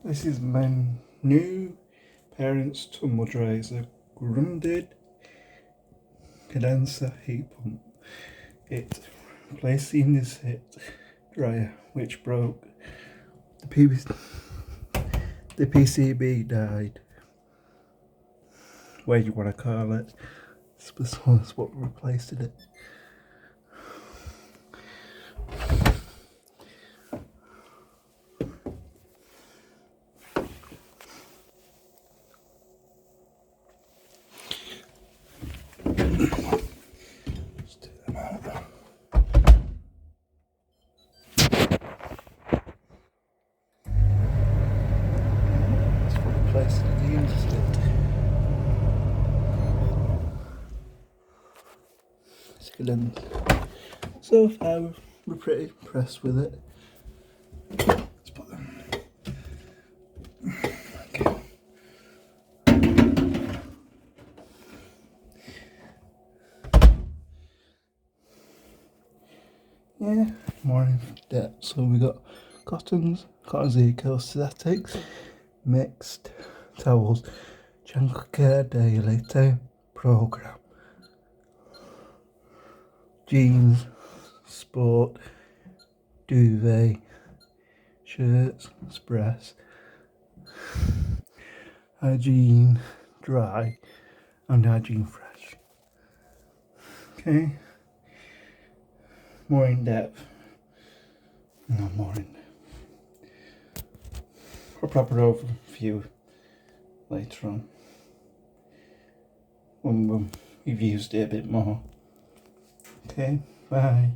This is my new parents' tumble dryer. It's a grounded condenser heat pump. It replaced the indesit dryer which broke. The PCB died. Where do you want to call it? That's what replaced it. Place the indesit. So far we're pretty impressed with it. Let's put them. Okay. Yeah, more in depth. So we got cotton eco synthetics, mixed towels, jungle care daily time program, jeans, sport, duvet, shirts, express, hygiene, dry, and hygiene fresh. Okay, more in depth. No, more in depth. A proper overview later on when we've used it a bit more. Okay, bye.